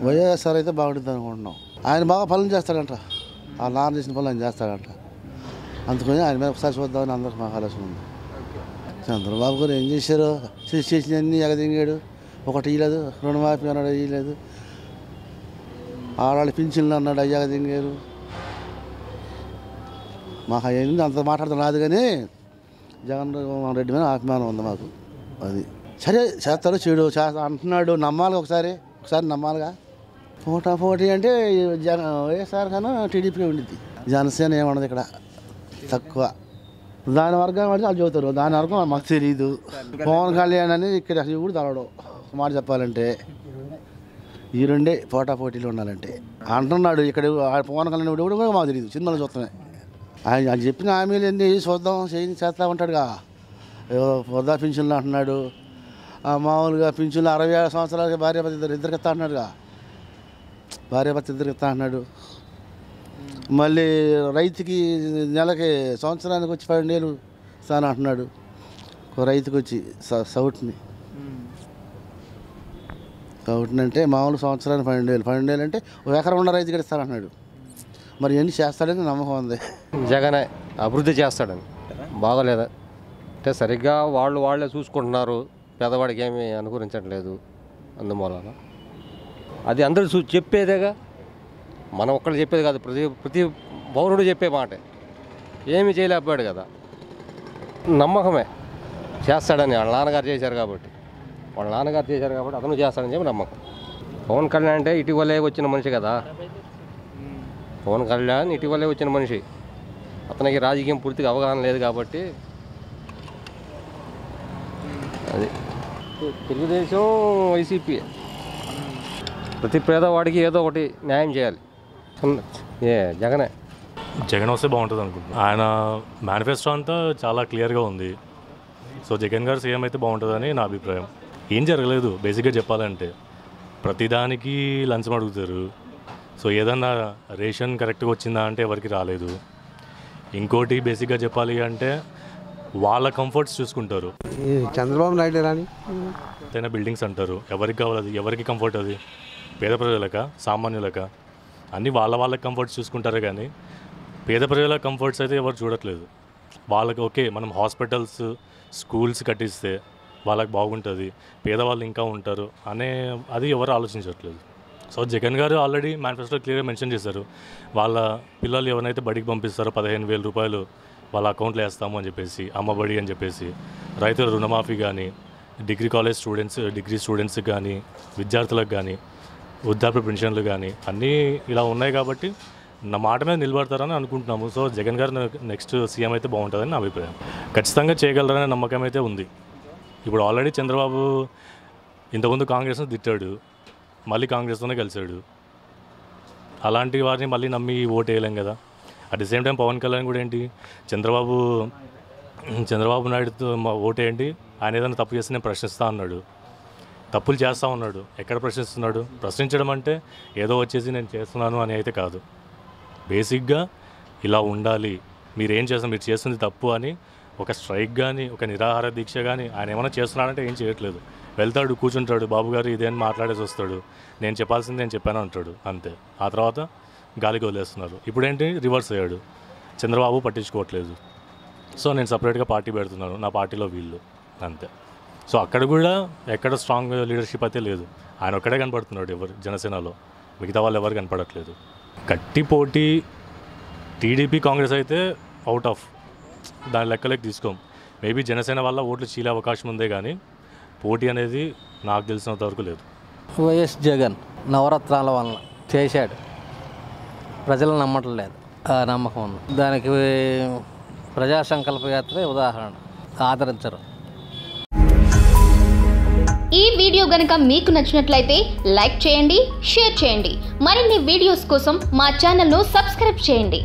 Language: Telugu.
వైఎస్ఆర్ అయితే బాగుంటుంది అనుకుంటున్నాం. ఆయన బాగా పనులు చేస్తాడంట, ఆ నాన్న చేసిన పనులు ఆయన చేస్తాడంట. అందుకని ఆయన మీద ఒకసారి చూద్దామని అందరికి మాకు ఆలోచన ఉంది. చంద్రబాబు గారు ఏం చేశారు? చేసినవన్నీ ఎగదింగాడు. ఒకటి ఇయ్యలేదు, రుణమాఫీ అన్నాడు ఇయ్యలేదు, ఆడవాళ్ళు పింఛన్లు అన్నాడు అయ్యాక దింగారు. మాకు అయ్యింది అంత మాట్లాడతాం రాదు, కానీ జగన్మోహన్ రెడ్డి మీద అభిమానం ఉంది మాకు. అది సరే చేస్తాడు చెడు అంటున్నాడు, నమ్మాలి ఒకసారి నమ్మాలిగా. పోటీ అంటే వైఎస్ఆర్ కన్నా టీడీపీ ఉండిద్ది, జనసేన ఏమన్నది ఇక్కడ తక్కువ. దాని వర్గం అంటే వాళ్ళు చెబుతారు, దాని వర్గం మాకు తెలియదు. పవన్ కళ్యాణ్ అని ఇక్కడ కూడా తలడు మాట చెప్పాలంటే ఈ రెండే పోటీలు ఉండాలంటే అంటున్నాడు. ఇక్కడ పవన్ కళ్యాణ్ కూడా మాకు తెలియదు, సినిమాలు చూస్తున్నాయి. ఆయన చెప్పిన హామీలు ఎన్ని చూద్దాం చేస్తా ఉంటాడుగా. వృద్ధా పింఛన్లు అంటున్నాడు, మామూలుగా పింఛన్లు 67 సంవత్సరాలకి భార్యాభర్త ఇద్దరికి ఇస్తా అంటున్నాడుగా, భార్యాభర్త ఇద్దరికి ఇస్తా అంటున్నాడు. మళ్ళీ రైతుకి నెలకి సంవత్సరానికి వచ్చి 12,000 ఇస్తాను అంటున్నాడు. రైతుకి వచ్చి సౌట్ని అంటే మామూలు సంవత్సరానికి 12,000 అంటే 1 ఎకరం ఉన్న రైతుకి ఇస్తానంటున్నాడు. మరి ఎన్ని చేస్తాడని నమ్మకం ఉంది. జగనే అభివృద్ధి చేస్తాడని బాగోలేదా అంటే సరిగ్గా వాళ్ళే చూసుకుంటున్నారు, పేదవాడికి ఏమీ అనుకరించట్లేదు. అందువలన అది అందరూ చెప్పేదేగా, మనం ఒక్కళ్ళు చెప్పేది కాదు, ప్రతి పౌరుడు చెప్పే మాట. ఏమీ చేయలేకపోయాడు కదా, నమ్మకమే చేస్తాడని. వాళ్ళ నాన్నగారు చేశారు కాబట్టి అతను చేస్తాడని చెప్పి నమ్మకం. పవన్ కళ్యాణ్ అంటే ఇటీవలే వచ్చిన మనిషి కదా, పవన్ కళ్యాణ్ ఇటీవలే వచ్చిన మనిషి. అతనికి రాజకీయం పూర్తిగా అవగాహన లేదు కాబట్టి అది. తెలుగుదేశం వైసీపీ ప్రతి పేదవాడికి ఏదో ఒకటి న్యాయం చేయాలి. జగన్ వస్తే బాగుంటుంది అనుకుంటున్నాను. ఆయన మేనిఫెస్టో అంతా చాలా క్లియర్గా ఉంది. సో జగన్ గారు సీఎం అయితే బాగుంటుందని నా అభిప్రాయం. ఏం జరగలేదు బేసిక్గా చెప్పాలంటే, ప్రతిదానికి లంచం అడుగుతారు. సో ఏదన్నా రేషన్ కరెక్ట్గా వచ్చిందా అంటే ఎవరికి రాలేదు. ఇంకోటి బేసిక్గా చెప్పాలి అంటే వాళ్ళ కంఫర్ట్స్ చూసుకుంటారు. చంద్రబాబు నాయుడు రాని ఏదైనా బిల్డింగ్స్ అంటారు, ఎవరికి కావాలి అది, ఎవరికి కంఫర్ట్ అది, పేద ప్రజలక సామాన్యులక అన్నీ వాళ్ళ కంఫర్ట్స్ చూసుకుంటారు. కానీ పేద ప్రజల కంఫర్ట్స్ అయితే ఎవరు చూడట్లేదు. వాళ్ళకి ఓకే మనం హాస్పిటల్స్ స్కూల్స్ కట్టిస్తే వాళ్ళకి బాగుంటుంది, పేదవాళ్ళు ఇంకా ఉంటారు అనే అది ఎవరు ఆలోచించట్లేదు. సో జగన్ గారు ఆల్రెడీ మేనిఫెస్టో క్లియర్గా మెన్షన్ చేశారు, వాళ్ళ పిల్లలు ఎవరైతే బడికి పంపిస్తారో 15,000 రూపాయలు వాళ్ళ అకౌంట్లో వేస్తాము అని చెప్పేసి, అమ్మబడి అని చెప్పేసి, రైతుల రుణమాఫీ కానీ, డిగ్రీ స్టూడెంట్స్కి కానీ, విద్యార్థులకు కానీ, వృద్ధాప్య పెన్షన్లు కానీ అన్నీ ఇలా ఉన్నాయి. కాబట్టి నా మాట మీద నిలబడతారని అనుకుంటున్నాము. సో జగన్ గారు నెక్స్ట్ సీఎం అయితే బాగుంటుందని నా అభిప్రాయం. ఖచ్చితంగా చేయగలరనే నమ్మకం అయితే ఉంది. ఇప్పుడు ఆల్రెడీ చంద్రబాబు ఇంతకుముందు కాంగ్రెస్ను తిట్టాడు, మళ్ళీ కాంగ్రెస్తోనే కలిశాడు. అలాంటి వారిని మళ్ళీ నమ్మి ఓటు వేయలేం కదా. At the same time Pawan Kalyan కూడా ఏంటి, చంద్రబాబు నాయుడుతో ఓటు వేయండి, ఆయన ఏదైనా తప్పు చేస్తే నేను ప్రశ్నిస్తా అన్నాడు. తప్పులు చేస్తూ ఉన్నాడు, ఎక్కడ ప్రశ్నిస్తున్నాడు? ప్రశ్నించడం అంటే ఏదో వచ్చేసి నేను చేస్తున్నాను అని అయితే కాదు. బేసిక్గా ఇలా ఉండాలి, మీరు చేస్తుంది తప్పు అని ఒక స్ట్రైక్ కానీ, ఒక నిరాహార దీక్ష కానీ ఆయన ఏమైనా చేస్తున్నాడంటే ఏం చేయట్లేదు. వెళ్తాడు, కూర్చుంటాడు, బాబు గారు ఇదేం మాట్లాడేసి వస్తాడు, నేను చెప్పాల్సింది నేను చెప్పాను అంటాడు, అంతే. ఆ తర్వాత గాలికి వదిలేస్తున్నారు. ఇప్పుడేంటి రివర్స్ అయ్యాడు, చంద్రబాబు పట్టించుకోవట్లేదు. సో నేను సపరేట్గా పార్టీ పెడుతున్నాను, నా పార్టీలో వీళ్ళు, అంతే. సో అక్కడ కూడా ఎక్కడ స్ట్రాంగ్ లీడర్షిప్ అయితే లేదు, ఆయన ఒక్కడే కనపడుతున్నాడు ఎవరు జనసేనలో, మిగతా వాళ్ళు ఎవరు కనపడట్లేదు. గట్టి పోటీ టీడీపీ కాంగ్రెస్ అయితే అవుట్ ఆఫ్ దాని లెక్కలోకి తీసుకోం. మేబీ జనసేన వల్ల ఓట్లు చీలే అవకాశం ఉందే, కానీ పోటీ అనేది నాకు తెలిసినంత వరకు లేదు. వైఎస్ జగన్ నవరత్నాల వలన చేశాడు, ప్రజలు నమ్మట్లేదు, ఆ నమ్మకం ఉంది. దానికి ప్రజా సంకల్ప యాత్రే ఉదాహరణ, ఆదరించరు. ఈ వీడియో గనుక మీకు నచ్చినట్లయితే లైక్ చేయండి, షేర్ చేయండి. మరిన్ని వీడియోస్ కోసం మా ఛానల్ను సబ్స్క్రైబ్ చేయండి.